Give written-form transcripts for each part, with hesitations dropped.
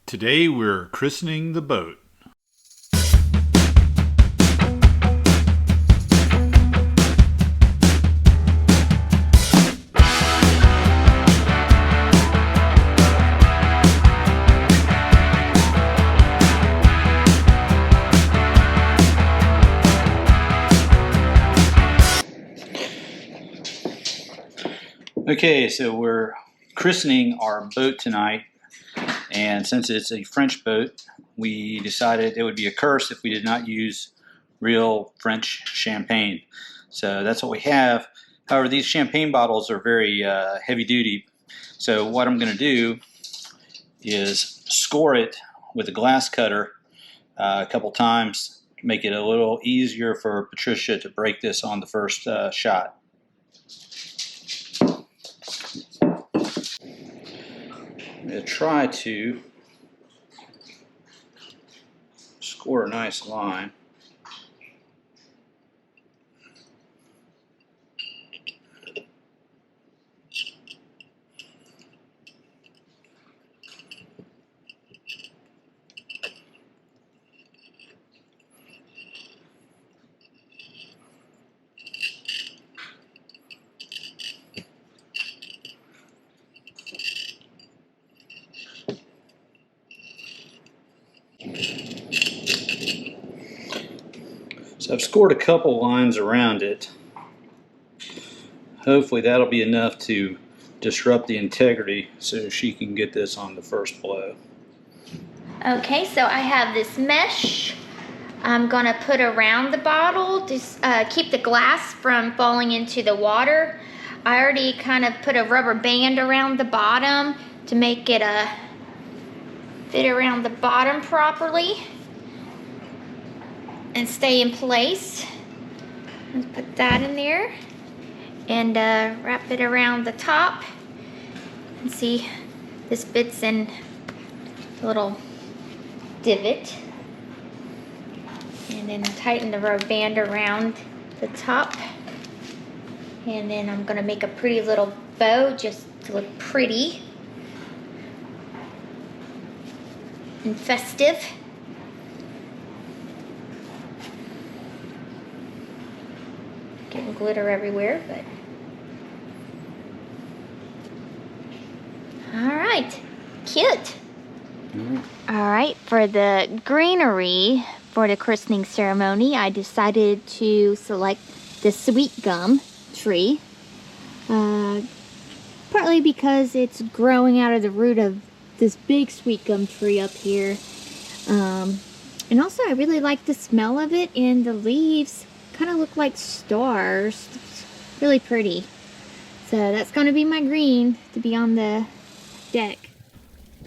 Today we're christening the boat. Okay, so we're christening our boat tonight, and since it's a French boat, we decided it would be a curse if we did not use real French champagne. So that's what we have. However, these champagne bottles are very heavy duty, so what I'm going to do is score it with a glass cutter a couple times, make it a little easier for Patricia to break this on the first shot. I'm going to try to score a nice line. So I've scored a couple lines around it. Hopefully that'll be enough to disrupt the integrity so she can get this on the first blow. Okay, so I have this mesh I'm gonna put around the bottle to keep the glass from falling into the water. I already kind of put a rubber band around the bottom to make it fit around the bottom properly and stay in place. Let's put that in there and wrap it around the top. And see, this fits in a little divot. And then tighten the rubber band around the top. And then I'm gonna make a pretty little bow just to look pretty and festive. Getting glitter everywhere, but all right, cute. All right, for the greenery for the christening ceremony, I decided to select the sweet gum tree, partly because it's growing out of the root of this big sweet gum tree up here, and also I really like the smell of it, and the leaves kind of look like stars. It's really pretty. So that's going to be my green to be on the deck.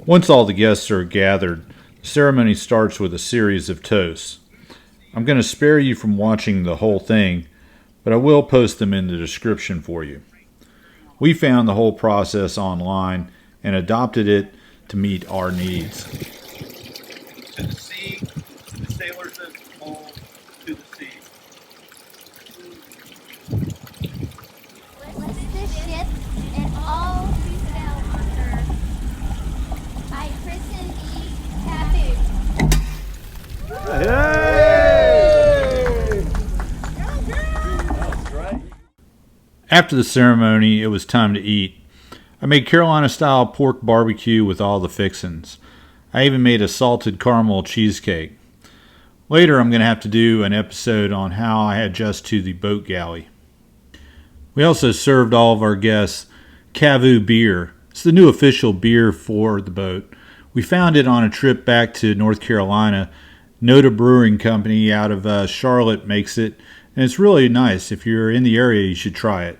Once all the guests are gathered, the ceremony starts with a series of toasts. I'm going to spare you from watching the whole thing, but I will post them in the description for you. We found the whole process online and adopted it to meet our needs. To the sea, the sailors have pulled to the sea. What's the ship and all who sail on her? I christen thee Cavu. Yay! That's right. After the ceremony, it was time to eat. I made Carolina-style pork barbecue with all the fixings. I even made a salted caramel cheesecake. Later, I'm going to have to do an episode on how I adjust to the boat galley. We also served all of our guests Cavu beer. It's the new official beer for the boat. We found it on a trip back to North Carolina. Noda Brewing Company out of Charlotte makes it, and it's really nice. If you're in the area, you should try it.